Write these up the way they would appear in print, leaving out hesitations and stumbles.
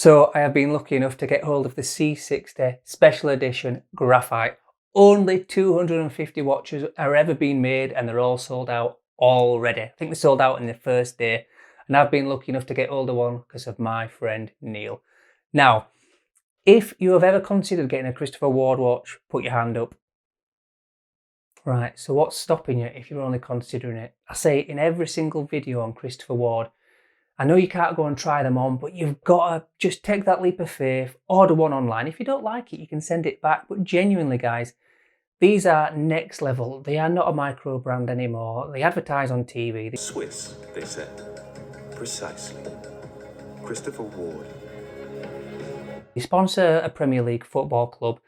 So I have been lucky enough to get hold of the C60 Special Edition Graphite. Only 250 watches are ever being made and they're all sold out already. I think they sold out in the first day, and I've been lucky enough to get hold of one because of my friend Neil. Now, if you have ever considered getting a Christopher Ward watch, put your hand up. Right, so what's stopping you if you're only considering it? I say in every single video on Christopher Ward, I know you can't go and try them on, but you've got to just take that leap of faith, order one online. If you don't like it, you can send it back. But genuinely, guys, these are next level. They are not a micro brand anymore. They advertise on TV. Swiss, they said. Precisely. Christopher Ward. They sponsor a Premier League football club.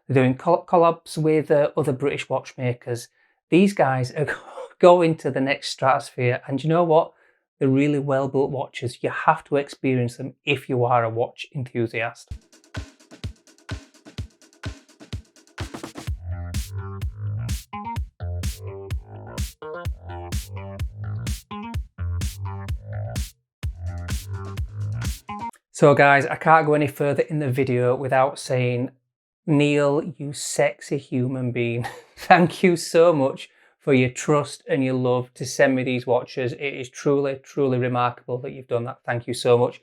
They're doing collabs with other British watchmakers. These guys are going to the next stratosphere. And you know what? They're really well built watches. You have to experience them if you are a watch enthusiast. So guys, I can't go any further in the video without saying, Neil, you sexy human being, thank you so much for your trust and your love to send me these watches. It is truly, truly remarkable that you've done that. Thank you so much.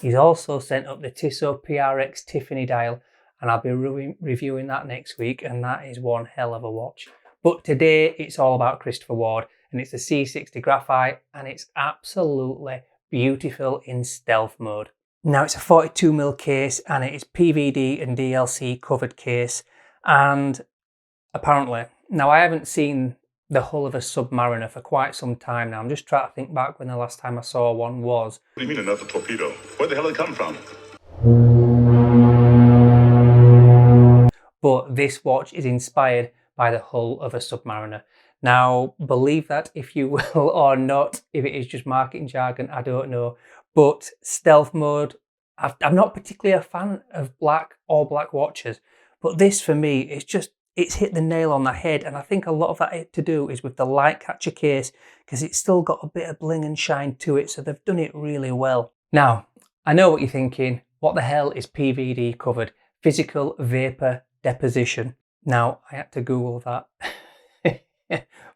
He's also sent up the Tissot PRX Tiffany dial, and I'll be reviewing that next week, and that is one hell of a watch. But today it's all about Christopher Ward, and it's the C60 Graphite, and it's absolutely beautiful in stealth mode. Now it's a 42mm case, and it is PVD and DLC covered case, and apparently, now I haven't seen the hull of a Submariner for quite some time now. I'm just trying to think back when the last time I saw one was. What do you mean another torpedo? Where the hell did it come from? But this watch is inspired by the hull of a Submariner. Now, believe that if you will or not, if it is just marketing jargon, I don't know. But stealth mode, I'm not particularly a fan of all black watches, but this for me is just, it's hit the nail on the head, and I think a lot of that to do is with the light catcher case, because it's still got a bit of bling and shine to it, so they've done it really well. Now, I know what you're thinking, what the hell is PVD covered? Physical Vapor Deposition. Now, I had to Google that,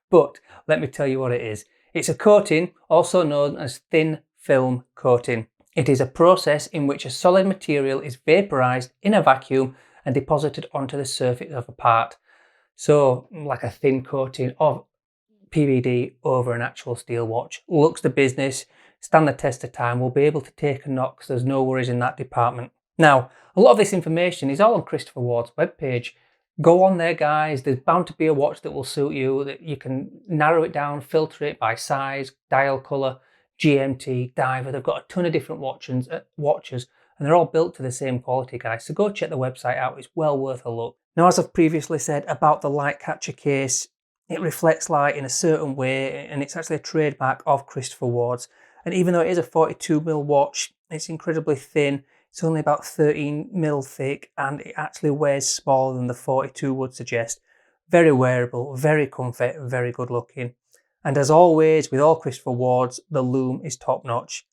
but let me tell you what it is. It's a coating, also known as thin film coating. It is a process in which a solid material is vaporized in a vacuum and deposited onto the surface of a part. So, like a thin coating of PVD over an actual steel watch. Looks the business, stand the test of time, we'll be able to take a knock because there's no worries in that department. Now, a lot of this information is all on Christopher Ward's webpage. Go on there, guys. There's bound to be a watch that will suit you, that you can narrow it down, filter it by size, dial color, GMT, diver. They've got a ton of different watches, and they're all built to the same quality, guys. So go check the website out. It's well worth a look. Now, as I've previously said about the light catcher case, it reflects light in a certain way, and it's actually a trademark of Christopher Ward's. And even though it is a 42mm watch, it's incredibly thin. It's only about 13mm thick, and it actually wears smaller than the 42 would suggest. Very wearable, very comfy, very good looking. And as always, with all Christopher Wards, the Loom is top notch.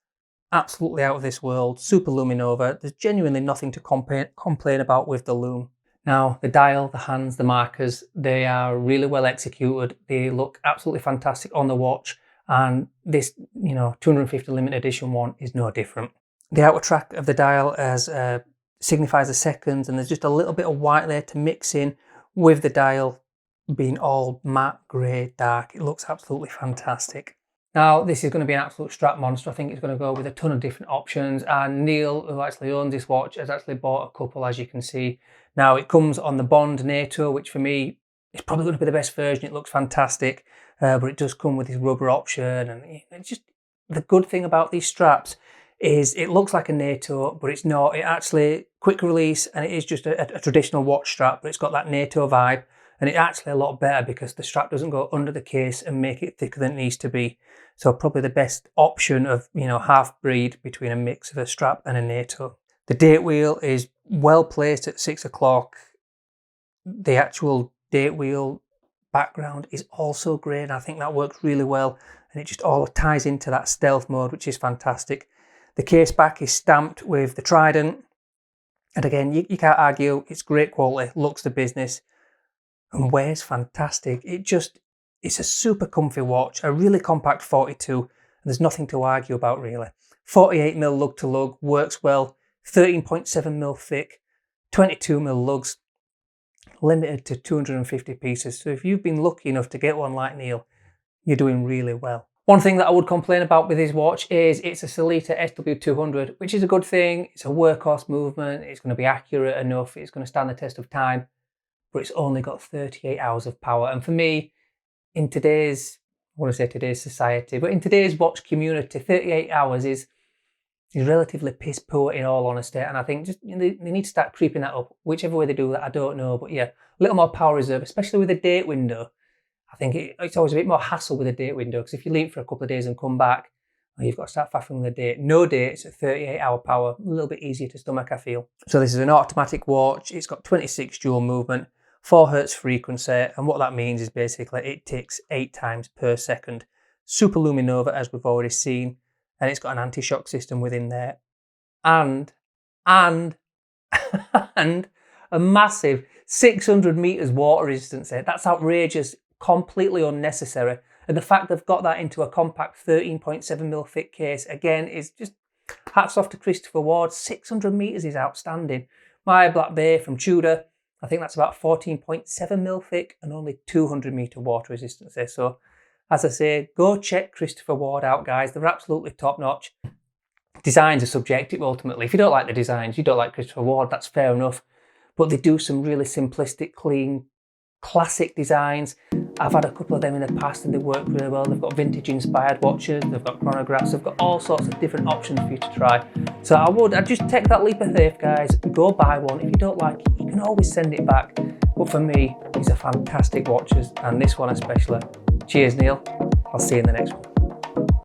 Absolutely out of this world, super luminova. There's genuinely nothing to complain about with the Loom. Now, the dial, the hands, the markers, they are really well executed. They look absolutely fantastic on the watch. And this, 250 limited edition one is no different. The outer track of the dial signifies the seconds, and there's just a little bit of white there to mix in with the dial being all matte, grey, dark. It looks absolutely fantastic. Now, this is going to be an absolute strap monster. I think it's going to go with a ton of different options, and Neil, who actually owns this watch, has actually bought a couple, as you can see. Now, it comes on the Bond NATO, which for me is probably going to be the best version. It looks fantastic, but it does come with this rubber option, and it's just the good thing about these straps is it looks like a NATO, but it's not. It actually quick release, and it is just a traditional watch strap, but it's got that NATO vibe. And it's actually a lot better because the strap doesn't go under the case and make it thicker than it needs to be. So probably the best option of, half breed between a mix of a strap and a NATO. The date wheel is well placed at 6 o'clock. The actual date wheel background is also great, and I think that works really well. And it just all ties into that stealth mode, which is fantastic. The case back is stamped with the trident. And again, you can't argue, it's great quality, looks the business, and wears fantastic. It's a super comfy watch, a really compact 42, and there's nothing to argue about really. 48mm lug to lug, works well, 13.7mm thick, 22mm lugs, limited to 250 pieces. So if you've been lucky enough to get one like Neil, you're doing really well. One thing that I would complain about with his watch is it's a Sellita SW200, which is a good thing. It's a workhorse movement. It's going to be accurate enough. It's going to stand the test of time, but it's only got 38 hours of power. And for me, in today's, I want to say today's society, but in today's watch community, 38 hours is relatively piss poor in all honesty. And I think just they need to start creeping that up. Whichever way they do that, I don't know. But yeah, a little more power reserve, especially with a date window. I think it's always a bit more hassle with a date window, because if you leave for a couple of days and come back, well, you've got to start faffing with the date. No dates at 38-hour power, a little bit easier to stomach, I feel. So this is an automatic watch. It's got 26 joule movement, 4 Hz frequency, and what that means is basically it ticks 8 times per second. Super luminova, as we've already seen, and it's got an anti-shock system within there, and and a massive 600 meters water resistance there. That's outrageous. Completely unnecessary, and the fact they've got that into a compact 13.7mm thick case again is just hats off to Christopher Ward. 600 meters is outstanding. My Black Bay from Tudor, I think that's about 14.7mm thick and only 200 meter water resistance there. So as I say, go check Christopher Ward out, guys. They're absolutely top notch. Designs are subjective ultimately. If you don't like the designs, you don't like Christopher Ward, that's fair enough, but they do some really simplistic, clean, classic designs. I've had a couple of them in the past and they work really well. They've got vintage inspired watches, they've got chronographs, they've got all sorts of different options for you to try. So I'd just take that leap of faith, guys. Go buy one. If you don't like it, you can always send it back. But for me, these are fantastic watches, and this one especially. Cheers, Neil. I'll see you in the next one.